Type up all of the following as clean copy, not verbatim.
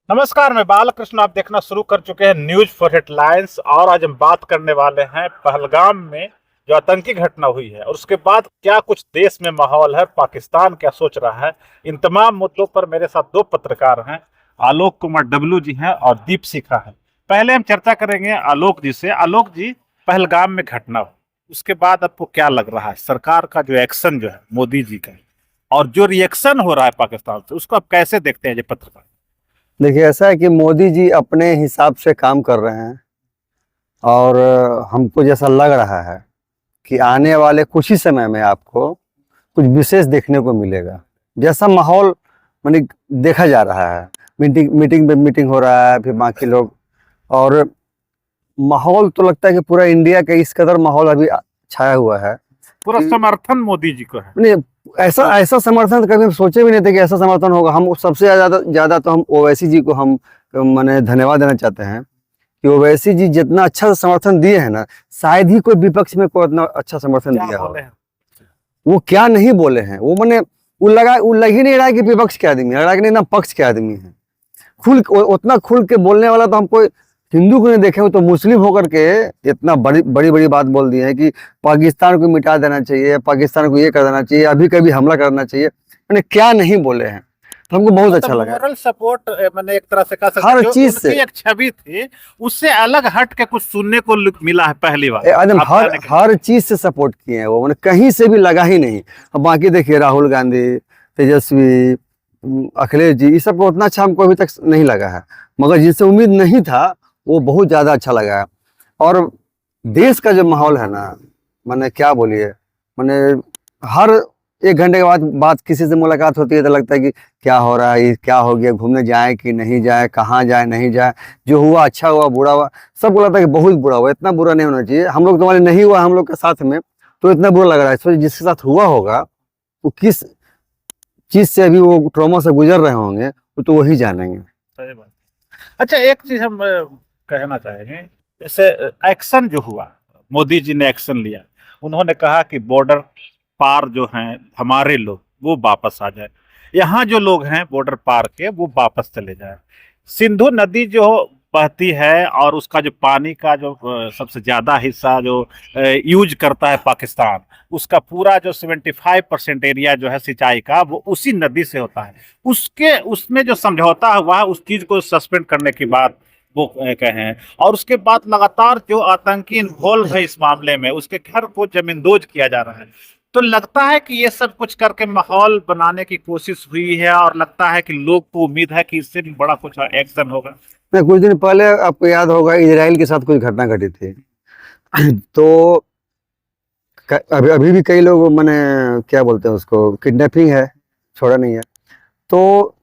नमस्कार, मैं बालकृष्ण। आप देखना शुरू कर चुके हैं न्यूज फॉर हेडलाइंस। और आज हम बात करने वाले हैं पहलगाम में जो आतंकी घटना हुई है और उसके बाद क्या कुछ देश में माहौल है, पाकिस्तान क्या सोच रहा है। इन तमाम मुद्दों पर मेरे साथ दो पत्रकार हैं, आलोक कुमार डब्लू जी हैं और दीप शिखा है। पहले हम चर्चा करेंगे आलोक जी से। आलोक जी, पहलगाम में घटना हुई, उसके बाद आपको क्या लग रहा है सरकार का जो एक्शन जो है मोदी जी का, और जो रिएक्शन हो रहा है पाकिस्तान से, उसको आप कैसे देखते हैं ये पत्रकार? देखिए, ऐसा है कि मोदी जी अपने हिसाब से काम कर रहे हैं और हमको जैसा लग रहा है कि आने वाले कुछ ही समय में आपको कुछ विशेष देखने को मिलेगा। जैसा माहौल माने देखा जा रहा है, मीटिंग पे मीटिंग हो रहा है, फिर बाकी लोग, और माहौल तो लगता है कि पूरा इंडिया का इस कदर माहौल अभी छाया हुआ है। पूरा समर्थन मोदी जी को है। नहीं, ऐसा समर्थन कभी हम सोचे भी नहीं थे कि ऐसा समर्थन होगा। हम सबसे ज्यादा तो हम ओवैसी जी को हम माने धन्यवाद देना चाहते हैं कि ओवैसी जी जितना अच्छा समर्थन दिए हैं ना, शायद ही कोई विपक्ष में कोई इतना अच्छा समर्थन दिया हो। वो क्या नहीं बोले हैं, वो माने वो लग ही नहीं रहा है कि विपक्ष के आदमी है, लग नहीं ना पक्ष के आदमी है। उतना खुल के बोलने वाला तो हम कोई हिंदू को नहीं देखे। वो तो मुस्लिम होकर के इतना बड़ी बात बोल दी है कि पाकिस्तान को मिटा देना चाहिए, पाकिस्तान को ये कर देना चाहिए, अभी कभी हमला करना चाहिए। मैंने क्या नहीं बोले हैं, तो हमको बहुत अच्छा लगा। मोरल सपोर्ट मैंने एक तरह से कहा सकते हर चीज से एक छवि थी, उससे अलग हट के कुछ सुनने को मिला है पहली बार। एकदम हर चीज से सपोर्ट किए हैं वो, मैंने कहीं से भी लगा ही नहीं। अब बाकी देखिए, राहुल गांधी, तेजस्वी, अखिलेश जी, इस सबको उतना अच्छा हमको अभी तक नहीं लगा है, मगर जिससे उम्मीद नहीं था वो बहुत ज्यादा अच्छा लगा है। और देश का जो माहौल है ना, मैंने क्या बोलिए, मैंने हर एक घंटे के बाद बात किसी से मुलाकात होती है तो लगता है कि क्या हो रहा है, क्या हो गया, घूमने जाए कि नहीं जाए, कहाँ जाए नहीं जाए, जो हुआ अच्छा हुआ बुरा हुआ, सबको लगता है कि बहुत बुरा हुआ। इतना बुरा नहीं होना चाहिए। हम लोग तुम्हारे नहीं हुआ हम लोग के साथ में, तो इतना बुरा लग रहा है। सोचिए जिसके साथ हुआ होगा वो किस चीज से अभी वो ट्रॉमा से गुजर रहे होंगे, वो तो वही जानेंगे। सही बात। अच्छा, एक चीज हम कहना चाहेंगे, जैसे एक्शन जो हुआ, मोदी जी ने एक्शन लिया, उन्होंने कहा कि बॉर्डर पार जो हैं हमारे लोग वो वापस आ जाए, यहाँ जो लोग हैं बॉर्डर पार के वो वापस चले जाए। सिंधु नदी जो बहती है और उसका जो पानी का जो सबसे ज्यादा हिस्सा जो यूज करता है पाकिस्तान, उसका पूरा जो 75% एरिया जो है सिंचाई का, वो उसी नदी से होता है। उसमें जो समझौता हुआ है उस चीज को सस्पेंड करने की बात वो कहें, और उसके बाद लगातार जो आतंकी इन्वॉल्व है इस मामले में, उसके घर को जमींदोज किया जा रहा है। तो लगता है कि ये सब कुछ करके माहौल बनाने की कोशिश हुई है, और लगता है कि लोग को उम्मीद है कि इससे भी बड़ा कुछ एक्शन होगा। मैं कुछ दिन पहले, आपको याद होगा, इजराइल के साथ कुछ घटना घटी थी तो अभी भी कई लोग मैंने क्या बोलते हैं उसको, किडनैपिंग है, छोड़ा नहीं है। तो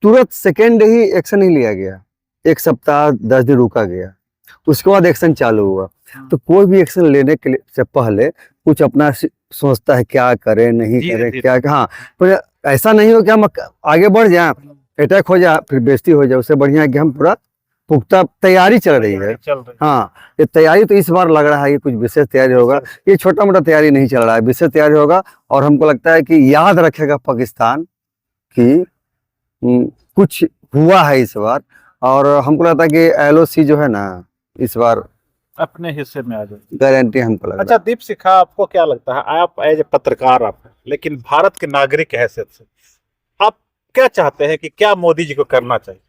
तुरंत सेकेंड ही एक्शन ही लिया गया, 1 सप्ताह 10 दिन रुका गया, उसके बाद एक्शन चालू हुआ। तो कोई भी एक्शन लेने के लिए से पहले कुछ अपना सोचता है, क्या करे नहीं करे, क्या। हाँ, तो ऐसा नहीं हो कि हम आगे बढ़ जाए, अटैक हो जाए, फिर बेइज्जती हो जाए। उससे बढ़िया है कि हम पूरा पुख्ता तैयारी चल रही है। हाँ, ये तैयारी तो इस बार लग रहा है कि कुछ विशेष तैयारी होगा। ये छोटा मोटा तैयारी नहीं चल रहा है, विशेष तैयारी होगा। और हमको लगता है कि याद रखेगा पाकिस्तान कि कुछ हुआ है इस बार, और हमको लगता है कि LOC जो है ना इस बार अपने हिस्से में आ जाए, गारंटी हमको लगता है। अच्छा दीप शिखा, आपको क्या लगता है, आप एज ए पत्रकार आप हैं, लेकिन भारत के नागरिक की हैसियत से आप क्या चाहते हैं कि क्या मोदी जी को करना चाहिए?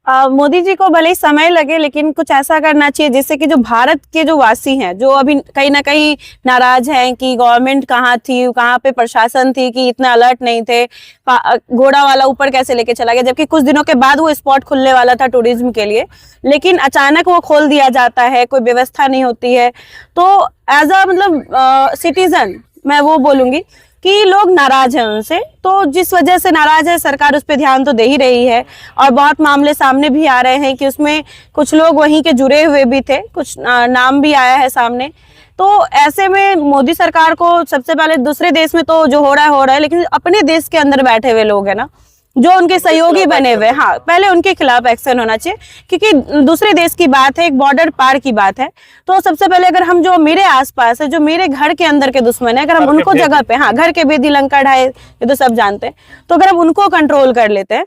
मोदी जी को भले ही समय लगे, लेकिन कुछ ऐसा करना चाहिए जिससे कि जो भारत के जो वासी हैं, जो अभी कहीं ना कहीं नाराज हैं कि गवर्नमेंट कहाँ थी, कहाँ पे प्रशासन थी कि इतना अलर्ट नहीं थे, घोड़ा वाला ऊपर कैसे लेके चला गया, जबकि कुछ दिनों के बाद वो स्पॉट खुलने वाला था टूरिज्म के लिए, लेकिन अचानक वो खोल दिया जाता है, कोई व्यवस्था नहीं होती है। तो एज अ मतलब सिटीजन मैं वो बोलूंगी कि लोग नाराज हैं उनसे, तो जिस वजह से नाराज है, सरकार उस पर ध्यान तो दे ही रही है। और बहुत मामले सामने भी आ रहे हैं कि उसमें कुछ लोग वहीं के जुड़े हुए भी थे, कुछ नाम भी आया है सामने। तो ऐसे में मोदी सरकार को सबसे पहले, दूसरे देश में तो जो हो रहा है, लेकिन अपने देश के अंदर बैठे हुए लोग हैं ना, जो उनके सहयोगी बने हुए, हाँ, पहले उनके खिलाफ एक्शन होना चाहिए, क्योंकि दूसरे देश की बात है, एक बॉर्डर पार की बात है। तो सबसे पहले अगर हम, जो मेरे आसपास है, जो मेरे घर के अंदर के दुश्मन है, अगर हम उनको जगह पे, हाँ, घर के बेदी लंका ढाए, ये तो सब जानते हैं, तो अगर हम उनको कंट्रोल कर लेते हैं,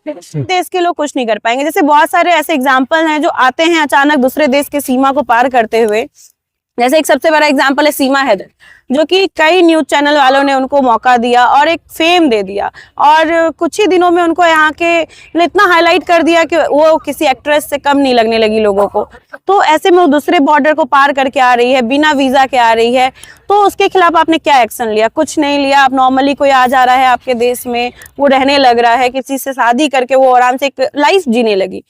देश के लोग कुछ नहीं कर पाएंगे। जैसे बहुत सारे ऐसे एग्जाम्पल हैं जो आते हैं अचानक दूसरे देश के सीमा को पार करते हुए। जैसे एक सबसे बड़ा एग्जाम्पल है सीमा हैदर, जो कि कई न्यूज चैनल वालों ने उनको मौका दिया और एक फेम दे दिया, और कुछ ही दिनों में उनको यहाँ के इतना हाईलाइट कर दिया कि वो किसी एक्ट्रेस से कम नहीं लगने लगी लोगों को। तो ऐसे में वो दूसरे बॉर्डर को पार करके आ रही है, बिना वीजा के आ रही है, तो उसके खिलाफ आपने क्या एक्शन लिया? कुछ नहीं लिया। आप नॉर्मली कोई आ जा रहा है आपके देश में, वो रहने लग रहा है, किसी से शादी करके वो आराम से एक लाइफ जीने लगी।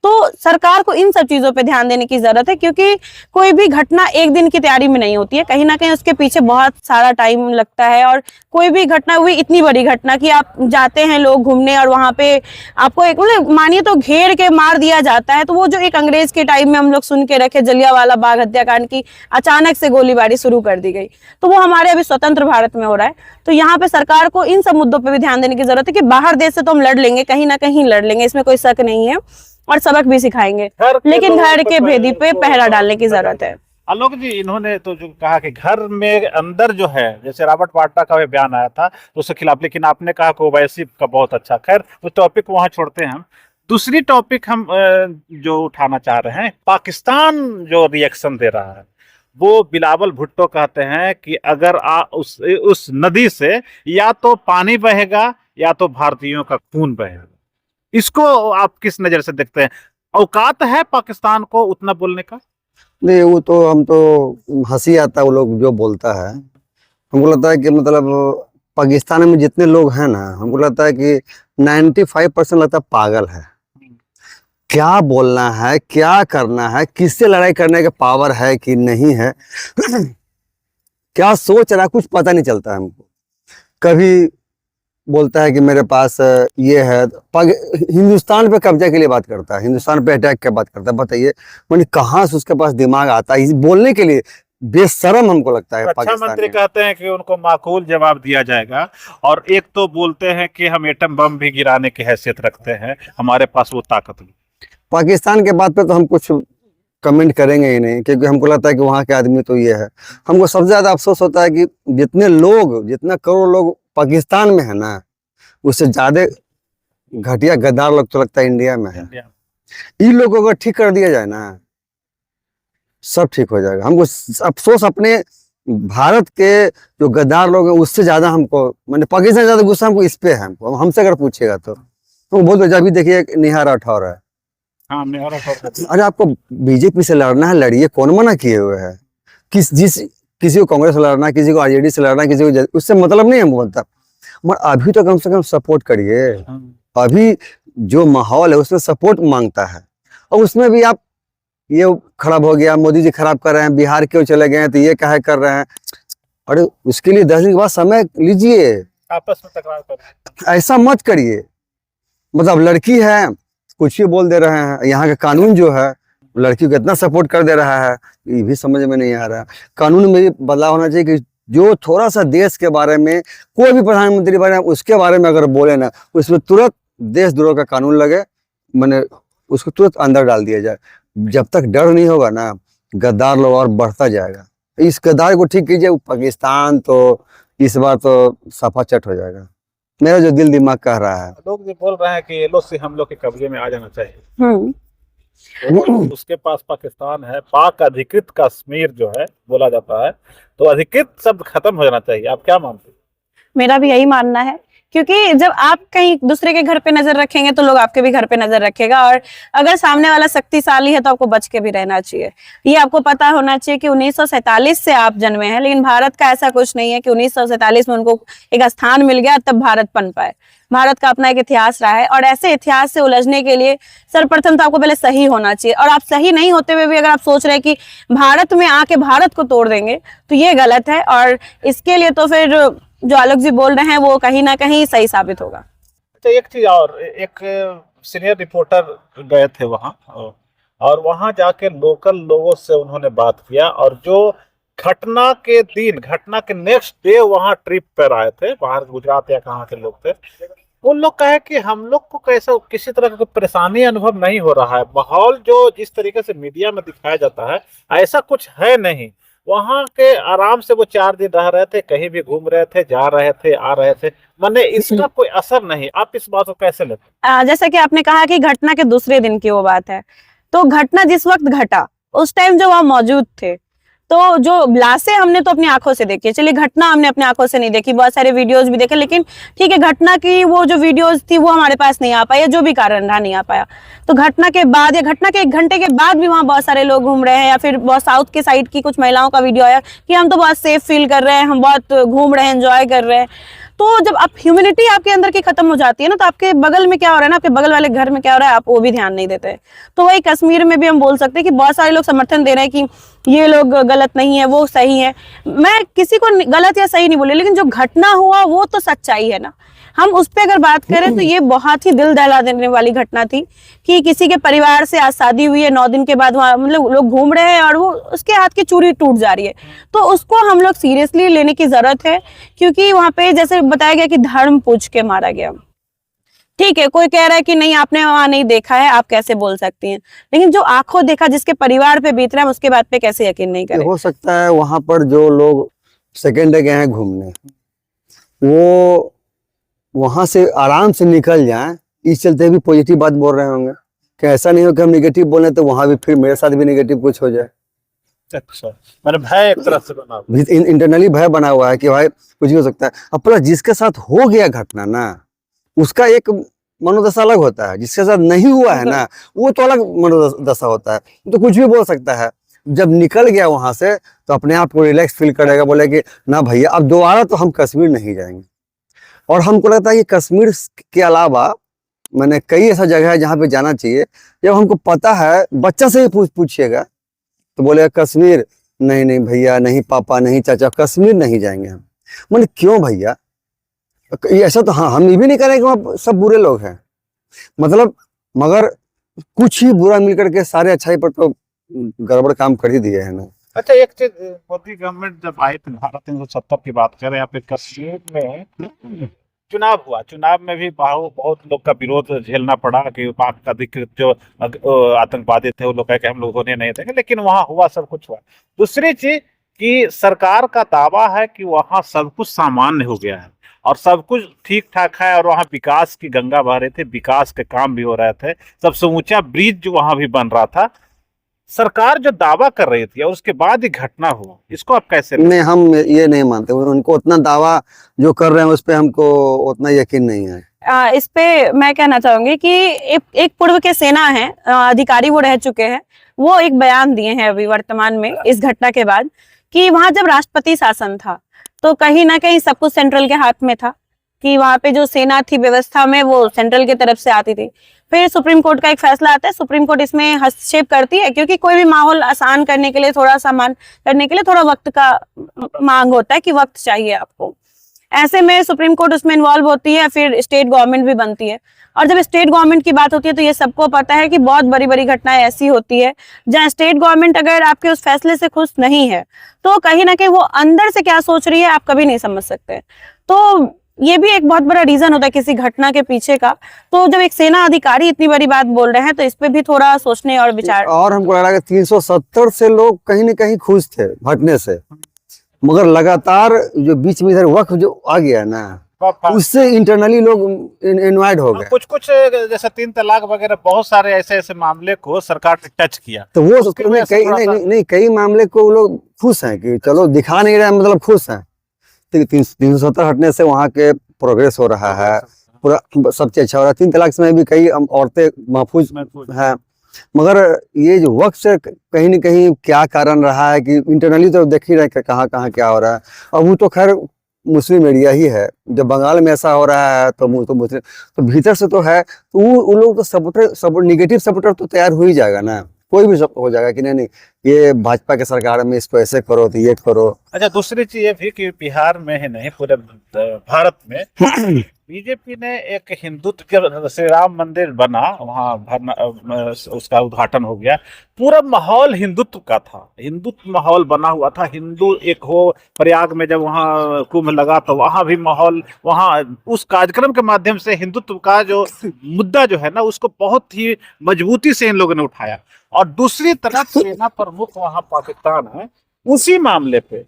तो सरकार को इन सब चीजों पे ध्यान देने की जरूरत है, क्योंकि कोई भी घटना एक दिन की तैयारी में नहीं होती है, कहीं ना कहीं उसके पीछे बहुत सारा टाइम लगता है। और कोई भी घटना हुई, इतनी बड़ी घटना कि आप जाते हैं लोग घूमने और वहां पे आपको एक मतलब मानिए तो घेर के मार दिया जाता है, तो वो जो एक अंग्रेज के टाइम में हम लोग सुन के रखे जलियांवाला बाग हत्याकांड की अचानक से गोलीबारी शुरू कर दी गई, तो वो हमारे अभी स्वतंत्र भारत में हो रहा है। तो यहाँ पे सरकार को इन सब मुद्दों पर भी ध्यान देने की जरूरत है कि बाहर देश से तो हम लड़ लेंगे, कहीं ना कहीं लड़ लेंगे, इसमें कोई शक नहीं है, और सबक भी सिखाएंगे, लेकिन घर के भेदी पे पहरा डालने की जरूरत है। आलोक जी, इन्होंने तो जो कहा कि घर में अंदर जो है, जैसे रॉबर्ट वाड्रा का भी बयान आया था तो उसके खिलाफ, लेकिन आपने कहा कि ओवैसी का बहुत अच्छा। खैर वो टॉपिक वहां छोड़ते हैं हम। दूसरी टॉपिक हम जो उठाना चाह रहे हैं, पाकिस्तान जो रिएक्शन दे रहा है, वो बिलावल भुट्टो कहते हैं कि अगर उस नदी से या तो पानी बहेगा या तो भारतीयों का खून बहेगा। इसको आप किस नजर से देखते हैं? औकात है पाकिस्तान को उतना बोलने का? नहीं, वो तो हम तो हंसी आता है वो लोग जो बोलता है। हमको लगता है कि मतलब पाकिस्तान में जितने लोग हैं ना, हमको लगता है कि 95% लगता है पागल है। क्या बोलना है, क्या करना है, किससे लड़ाई करने का पावर है कि नहीं है क्या सोच रहा है, कुछ पता नहीं चलता है हमको। कभी बोलता है कि मेरे पास ये है, हिंदुस्तान पे कब्जा के लिए बात करता है, हिंदुस्तान पे अटैक की बात करता है। बताइए मैंने कहाँ से उसके पास दिमाग आता है बोलने के लिए? बेशरम हमको लगता है। रक्षा मंत्री कहते हैं कि उनको माकूल जवाब दिया जाएगा, और एक तो बोलते हैं कि हम एटम बम भी गिराने की हैसियत रखते हैं, हमारे पास वो ताकत नहीं। पाकिस्तान के बात पे तो हम कुछ कमेंट करेंगे ही नहीं, क्योंकि हमको लगता है कि वहाँ के आदमी तो ये है। हमको सबसे ज्यादा अफसोस होता है कि जितना करोड़ लोग पाकिस्तान में है ना, उससे ज्यादा घटिया गद्दार लोग तो लगता है इंडिया में है। इन लोगों को अगर ठीक कर दिया जाए ना, सब ठीक हो जाएगा। हमको अफसोस अपने भारत के जो गद्दार लोग हैं उससे ज्यादा हमको, मैंने पाकिस्तान से ज्यादा गुस्सा हमको इस पे है। हमसे अगर पूछेगा तो बोल दो, अभी देखिए नेहा राठौर है। हाँ, नेहा राठौर। अरे आपको बीजेपी से लड़ना है, लड़िए, कौन मना किए हुए है? किसी को कांग्रेस से लड़ना है, किसी को आरजेडी से लड़ना है, किसी को, उससे मतलब नहीं हमको बनता। मगर अभी तो कम से कम सपोर्ट करिए। अभी जो माहौल है उसमें सपोर्ट मांगता है, और उसमें भी आप ये खराब हो गया, मोदी जी खराब कर रहे हैं, बिहार क्यों चले गए तो ये काहे कर रहे हैं। अरे उसके लिए 10 दिन के बाद समय लीजिए, आपस में तकरार कर, ऐसा मत करिए। मतलब लड़की है, कुछ ही बोल दे रहे हैं। यहाँ का कानून जो है लड़की को इतना सपोर्ट कर दे रहा है, ये भी समझ में नहीं आ रहा। कानून में भी बदलाव होना चाहिए कि जो थोड़ा सा देश के बारे में, कोई भी प्रधानमंत्री बारे में, उसके बारे में अगर बोले ना, उसमें तुरंत देशद्रोह का कानून लगे, मैंने उसको तुरंत अंदर डाल दिया जाए। जब तक डर नहीं होगा ना, गद्दार लोग और बढ़ता जाएगा। इस गद्दार को ठीक कीजिए, पाकिस्तान तो इस बार तो सफा चट हो जाएगा, मेरा जो दिल दिमाग कह रहा है। लोग जो बोल रहे हैं कि ये लोग से हम लोग के कब्जे में आ जाना चाहिए। तो उसके पास पाकिस्तान है, पाक अधिकृत कश्मीर जो है बोला जाता है, तो अधिकृत शब्द खत्म हो जाना चाहिए। आप क्या मानते हैं? मेरा भी यही मानना है, क्योंकि जब आप कहीं दूसरे के घर पे नजर रखेंगे तो लोग आपके भी घर पे नजर रखेगा, और अगर सामने वाला शक्तिशाली है तो आपको बच के भी रहना चाहिए। ये आपको पता होना चाहिए कि 1947 से आप जन्मे हैं, लेकिन भारत का ऐसा कुछ नहीं है कि 1947 में उनको एक स्थान मिल गया तब भारत बन पाए। भारत का अपना एक इतिहास रहा है, और ऐसे इतिहास से उलझने के लिए सर्वप्रथम तो आपको पहले सही होना चाहिए। और आप सही नहीं होते हुए भी अगर आप सोच रहे हैं कि भारत में आके भारत को तोड़ देंगे, तो ये गलत है। और इसके लिए तो फिर जो आलोक जी बोल रहे हैं वो कहीं ना कहीं सही साबित होगा। अच्छा, एक चीज और, एक सीनियर रिपोर्टर गए थे वहां, और वहां जाके लोकल लोगों से उन्होंने बात किया, और जो घटना के दिन, घटना के नेक्स्ट डे वहां ट्रिप पर आए थे, बाहर गुजरात या कहाँ के लोग थे, उन लोग कहे कि हम लोग को कैसा किसी तरह का परेशानी अनुभव नहीं हो रहा है। माहौल जो जिस तरीके से मीडिया में दिखाया जाता है ऐसा कुछ है नहीं। वहां के आराम से वो 4 दिन रह रहे थे, कहीं भी घूम रहे थे, जा रहे थे, आ रहे थे, मैंने इसका कोई असर नहीं। आप इस बात को कैसे लेते जैसा कि आपने कहा कि घटना के दूसरे दिन की वो बात है, तो घटना जिस वक्त घटा उस टाइम जो वहां मौजूद थे, तो जो लाशें हमने तो अपनी आंखों से देखी, चलिए घटना हमने अपनी आंखों से नहीं देखी, बहुत सारे वीडियोस भी देखे, लेकिन ठीक है घटना की वो जो वीडियोस थी वो हमारे पास नहीं आ पाया, जो भी कारण रहा नहीं आ पाया। तो घटना के बाद या घटना के 1 घंटे के बाद भी वहां बहुत सारे लोग घूम रहे हैं, या फिर बहुत साउथ के साइड की कुछ महिलाओं का वीडियो आया कि हम तो बहुत सेफ फील कर रहे हैं, हम बहुत घूम रहे हैं, एंजॉय कर रहे हैं। तो जब आप ह्यूमैनिटी आपके अंदर की खत्म हो जाती है ना, तो आपके बगल में क्या हो रहा है ना, आपके बगल वाले घर में क्या हो रहा है, आप वो भी ध्यान नहीं देते। तो वही कश्मीर में भी हम बोल सकते हैं कि बहुत सारे लोग समर्थन दे रहे हैं कि ये लोग गलत नहीं है, वो सही है। मैं किसी को गलत या सही नहीं बोले, लेकिन जो घटना हुआ वो तो सच्चाई है ना। हम उस पर अगर बात करें तो ये बहुत ही दिल दहला देने वाली घटना थी कि किसी के परिवार से आज शादी हुई है, 9 दिन के बाद वहां मतलब लोग घूम रहे हैं और वो उसके हाथ की चूड़ी टूट जा रही है। तो उसको हम लोग सीरियसली लेने की जरूरत है, क्योंकि वहां पे जैसे बताया गया कि धर्म पूछ के मारा गया। ठीक है, कोई कह रहा है कि नहीं आपने वहां नहीं देखा है, आप कैसे बोल सकती हैं, लेकिन जो आंखों देखा, जिसके परिवार पे बीत रहा है, उसके बात पे कैसे यकीन नहीं करें। हो सकता है वहां पर जो लोग सेकेंड डे गए हैं घूमने, वो वहां से आराम से निकल जाएं, इस चलते भी पॉजिटिव बात बोल रहे होंगे कि ऐसा नहीं हो कि हम नेगेटिव बोले तो वहां भी फिर मेरे साथ भी नेगेटिव कुछ हो जाए। अच्छा, मैंने भय एक तरह से बना हुआ। इंटरनली भय बना हुआ है कि भाई कुछ भी हो सकता है। अब प्लस जिसके साथ हो गया घटना ना, उसका एक मनोदशा अलग होता है, जिसके साथ नहीं हुआ है ना वो तो अलग मनोदशा होता है, तो कुछ भी बोल सकता है। जब निकल गया वहां से तो अपने आप को रिलैक्स फील करेगा, बोले कि ना भैया अब दोबारा तो हम कश्मीर नहीं जाएंगे। और हमको लगता है कि कश्मीर के अलावा मैंने कई ऐसा जगह है जहाँ पे जाना चाहिए। जब हमको पता है, बच्चा से ही पूछिएगा तो बोलेगा कश्मीर नहीं, नहीं भैया, नहीं पापा, नहीं चाचा, कश्मीर नहीं जाएंगे हम। मैंने क्यों भैया, ऐसा तो हाँ हम ये भी नहीं करें कि वहाँ सब बुरे लोग हैं, मतलब मगर कुछ ही बुरा मिलकर के सारे अच्छाई पर तो गड़बड़ काम कर ही दिए है ना। अच्छा, एक चीज, मोदी गवर्नमेंट जब आई थी, भारत 370 की बात करें, या फिर कश्मीर में चुनाव हुआ, चुनाव में भी बहुत लोग का विरोध झेलना पड़ा कि पाक का अधिकृत जो आतंकवादी थे वो लोग कहे कि हम लोग होने नहीं देंगे, लेकिन वहां हुआ, सब कुछ हुआ। दूसरी चीज कि सरकार का दावा है कि वहां सब कुछ सामान्य हो गया है और सब कुछ ठीक ठाक है, और वहां विकास की गंगा बह रही थी, विकास के काम भी हो रहे थे, सबसे ऊंचा ब्रिज जो वहां भी बन रहा था। सरकार जो दावा कर रही थी और उसके बाद ही घटना हुआ, इसको आप कैसे नहीं, हम ये नहीं मानते, उनको उतना दावा जो कर रहे हैं उस पर हमको उतना यकीन नहीं है। इस पे मैं कहना चाहूंगी कि एक पूर्व के सेना है अधिकारी, वो रह चुके हैं, वो एक बयान दिए हैं अभी वर्तमान में इस घटना के बाद कि वहां जब राष्ट्रपति शासन था तो कहीं ना कहीं सब कुछ सेंट्रल के हाथ में था, कि वहां पे जो सेना थी व्यवस्था में वो सेंट्रल की तरफ से आती थी। फिर सुप्रीम कोर्ट का एक फैसला आता है, सुप्रीम कोर्ट इसमें हस्तक्षेप करती है, क्योंकि कोई भी माहौल आसान करने के लिए, थोड़ा सामान करने के लिए थोड़ा वक्त का मांग होता है कि वक्त चाहिए आपको। ऐसे में सुप्रीम कोर्ट उसमें इन्वॉल्व होती है, फिर स्टेट गवर्नमेंट भी बनती है। और जब स्टेट गवर्नमेंट की बात होती है तो ये सबको पता है कि बहुत बड़ी बड़ी घटनाएं ऐसी होती है जहां स्टेट गवर्नमेंट अगर आपके उस फैसले से खुश नहीं है तो कहीं ना कहीं वो अंदर से क्या सोच रही है आप कभी नहीं समझ सकते। तो ये भी एक बहुत बड़ा रीजन होता है किसी घटना के पीछे का। तो जब एक सेना अधिकारी इतनी बड़ी बात बोल रहे हैं तो इस पे भी थोड़ा सोचने और विचार। और हमको लग रहा है कि 370 से लोग कहीं ना कहीं खुश थे घटने से, मगर लगातार जो बीच में इधर वक्त जो आ गया ना, उससे इंटरनली लोग इन्वाइट हो गए। कुछ जैसे 3 तलाक वगैरह बहुत सारे ऐसे मामले को सरकार ने टच किया, तो वो नहीं, कई मामले को वो लोग खुश हैं कि चलो दिखा नहीं रहे, मतलब खुश हैं। 370 हटने से वहाँ के प्रोग्रेस हो रहा है, पूरा सब चीज अच्छा हो रहा है। 3 तलाक में भी कई औरतें महफूज हैं, मगर ये जो वक्त से कहीं न कहीं क्या कारण रहा है कि इंटरनली तो देख ही रहे हैं कहाँ कहाँ क्या हो रहा है। अब वो तो खैर मुस्लिम एरिया ही है, जब बंगाल में ऐसा हो रहा है तो मुस्लिम तो भीतर से तो है, तो वो लोग तो सपोर्ट निगेटिव सपोर्टर तो तैयार हो ही जाएगा ना, कोई भी हो जाएगा कि नहीं ये भाजपा के सरकार में इसको ऐसे करो तो ये करो। अच्छा, दूसरी चीज ये भी कि बिहार में ही नहीं पूरे भारत में बीजेपी ने एक हिंदुत्व, श्री राम मंदिर बना वहाँ, उसका उद्घाटन हो गया, पूरा माहौल हिंदुत्व का था, हिंदुत्व माहौल बना हुआ था, हिंदू एक हो। प्रयाग में जब वहाँ कुंभ लगा तो वहाँ भी माहौल, वहाँ उस कार्यक्रम के माध्यम से हिंदुत्व का जो मुद्दा जो है ना उसको बहुत ही मजबूती से इन लोगों ने उठाया। और दूसरी तरफ सेना प्रमुख वहाँ पाकिस्तान है, उसी मामले पे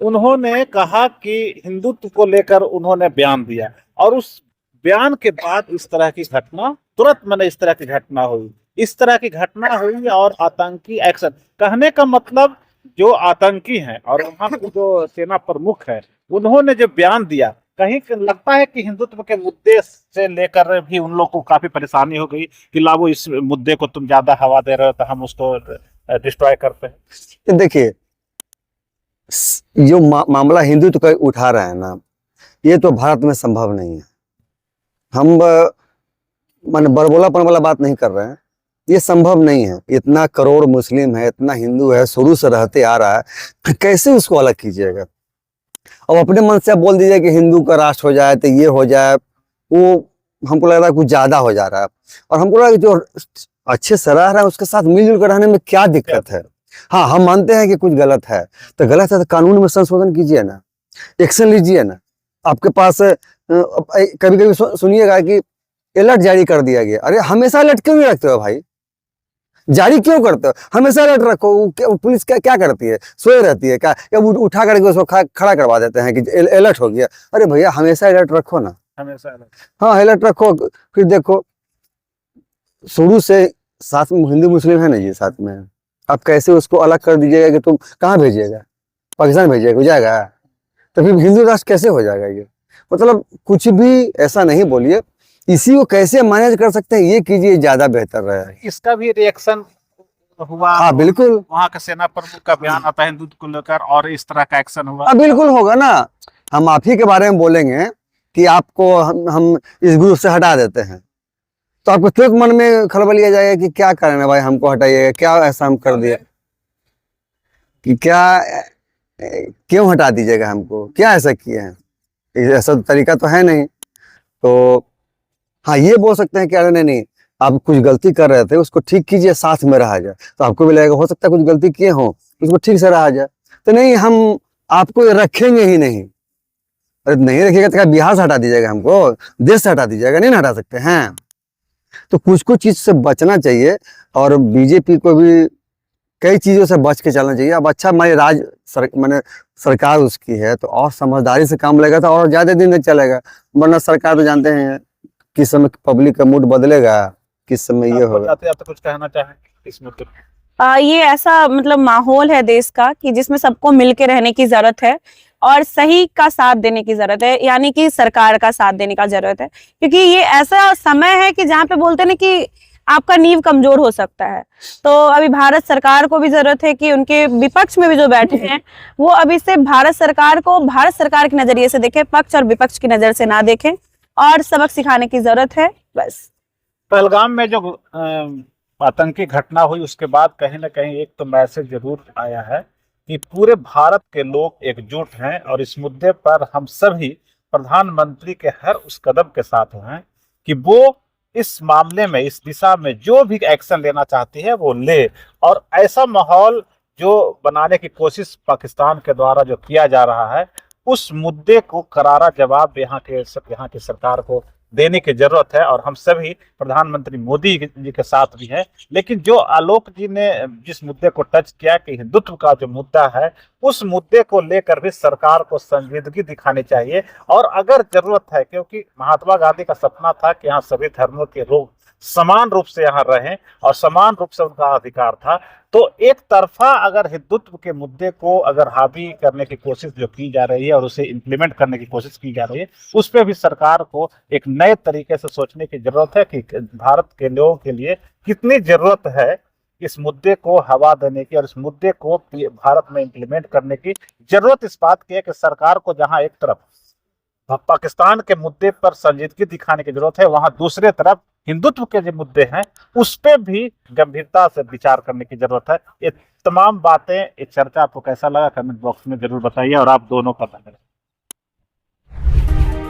उन्होंने कहा कि हिंदुत्व को लेकर उन्होंने बयान दिया, और उस बयान के बाद इस तरह की घटना तुरंत मैंने इस तरह की घटना हुई, इस तरह की घटना हुई और आतंकी एक्शन। कहने का मतलब जो आतंकी हैं और वहां के जो सेना प्रमुख है उन्होंने जो बयान दिया, कहीं लगता है कि हिंदुत्व के मुद्दे से लेकर भी उन लोग को काफी परेशानी हो गई कि लाओ इस मुद्दे को तुम ज्यादा हवा दे रहे हो तो हम उसको डिस्ट्रॉय करते हैं। देखिए, जो मामला हिंदुत्व का उठा रहा है ना, ये तो भारत में संभव नहीं है। हम मान बड़बोलापन वाला बात नहीं कर रहे हैं, ये संभव नहीं है। इतना करोड़ मुस्लिम है, इतना हिंदू है, शुरू से रहते आ रहा है, कैसे उसको अलग कीजिएगा? अब अपने मन से आप बोल दीजिए कि हिंदू का राष्ट्र हो जाए तो ये हो जाए, वो हमको लग रहा है कुछ ज्यादा हो जा रहा है। और हमको लग रहा है कि जो अच्छे से रह रहा है उसके साथ मिलजुल कर रहने में क्या दिक्कत है? हाँ, हम मानते हैं कि कुछ गलत है, तो कानून में संशोधन कीजिए ना, एक्शन लीजिए ना। आपके पास कभी कभी सुनिएगा कि अलर्ट जारी कर दिया गया। अरे हमेशा अलर्ट क्यों नहीं रखते हो भाई? जारी क्यों करते हो? हमेशा अलर्ट रखो। पुलिस क्या करती है? सोए रहती है क्या? या उठा करके उसको खड़ा करवा देते हैं कि अलर्ट हो गया? अरे भैया, हमेशा अलर्ट रखो ना, हमेशा अलर्ट। हाँ, अलर्ट रखो। फिर देखो, शुरू से साथ में हिंदू मुस्लिम है ना जी, साथ में आप कैसे उसको अलग कर दीजिएगा कि तुम कहाँ भेजिएगा? पाकिस्तान भेजिएगा, हो जाएगा? तो फिर हिंदू राष्ट्र कैसे हो जाएगा? ये मतलब कुछ भी ऐसा नहीं बोलिए। इसी को कैसे मैनेज कर सकते हैं ये कीजिए, ज्यादा बेहतर रहेगा। इसका भी रिएक्शन हुआ? हाँ बिल्कुल, वहां का सेना प्रमुख का बयान आता है हिंदुत्व को लेकर और इस तरह का एक्शन हुआ। हाँ बिल्कुल होगा ना। हम आप ही के बारे में बोलेंगे कि आपको हम इस ग्रुप से हटा देते हैं, तो आपको तुरंत मन में खलबलिया जाएगा कि क्या कारण है भाई, हमको हटाइएगा, क्या ऐसा हम कर दिए कि क्या, क्यों हटा दीजिएगा हमको, क्या ऐसा किए हैं? ऐसा तरीका तो है नहीं। तो हाँ, ये बोल सकते हैं कि अरे नहीं, आप कुछ गलती कर रहे थे, उसको ठीक कीजिए, साथ में रहा जाए। तो आपको भी लगेगा हो सकता है कुछ गलती किए हो, उसको ठीक से रहा जाए। तो नहीं, हम आपको रखेंगे ही नहीं। अरे नहीं रखिएगा तो क्या बिहार से हटा दीजिएगा हमको, देश से हटा दीजिएगा? नहीं ना हटा सकते हैं। तो कुछ चीज से बचना चाहिए, और बीजेपी को भी कई चीजों से बच के चलना चाहिए। अब अच्छा, हमारी मैंने सरकार उसकी है, तो और समझदारी से काम लेगा तो और ज्यादा दिन तक चलेगा। वरना सरकार तो जानते हैं किस समय पब्लिक का मूड बदलेगा, किस समय ये होगा। आप कुछ कहना चाहें इस मुद्दे? ये ऐसा मतलब माहौल है देश का कि जिसमें सबको मिलके रहने की जरूरत है और सही का साथ देने की जरूरत है, यानी कि सरकार का साथ देने का जरूरत है। क्योंकि ये ऐसा समय है कि जहाँ पे बोलते हैं ना कि आपका नींव कमजोर हो सकता है। तो अभी भारत सरकार को भी जरूरत है कि उनके विपक्ष में भी जो बैठे हैं वो अभी से भारत सरकार को भारत सरकार के नजरिए से देखें, पक्ष और विपक्ष की नजर से ना देखें, और सबक सिखाने की जरूरत है। बस पहलगाम में जो आतंकी घटना हुई उसके बाद कहीं ना कहीं एक तो मैसेज जरूर आया है कि पूरे भारत के लोग एकजुट हैं और इस मुद्दे पर हम सभी प्रधानमंत्री के हर उस कदम के साथ हैं कि वो इस मामले में, इस दिशा में जो भी एक्शन लेना चाहती है वो ले। और ऐसा माहौल जो बनाने की कोशिश पाकिस्तान के द्वारा जो किया जा रहा है, उस मुद्दे को करारा जवाब यहाँ की सरकार को देने की जरूरत है। और हम सभी प्रधानमंत्री मोदी जी के साथ भी हैं। लेकिन जो आलोक जी ने जिस मुद्दे को टच किया कि हिंदुत्व का जो मुद्दा है, उस मुद्दे को लेकर भी सरकार को संजीदगी दिखानी चाहिए। और अगर जरूरत है, क्योंकि महात्मा गांधी का सपना था कि यहाँ सभी धर्मों के लोग समान रूप से यहाँ रहें और समान रूप से उनका अधिकार था, तो एक तरफा अगर हिंदुत्व के मुद्दे को अगर हावी करने की कोशिश जो की जा रही है और उसे इम्प्लीमेंट करने की कोशिश की जा रही है, उस पर भी सरकार को एक नए तरीके से सोचने की जरूरत है कि भारत के लोगों के लिए कितनी जरूरत है इस मुद्दे को हवा देने की और इस मुद्दे को भारत में इम्प्लीमेंट करने की जरूरत इस बात की है कि सरकार को जहां एक तरफ पाकिस्तान के मुद्दे पर संजीदगी दिखाने की जरूरत है, वहां दूसरे तरफ हिंदुत्व के जो मुद्दे हैं उस पर भी गंभीरता से विचार करने की जरूरत है। ये तमाम बातें, ये चर्चा आपको कैसा लगा कमेंट बॉक्स में जरूर बताइए और आप दोनों पता करें।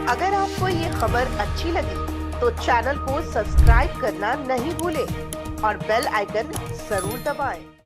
अगर आपको ये खबर अच्छी लगी तो चैनल को सब्सक्राइब करना नहीं भूलें और बेल आइकन जरूर दबाएं।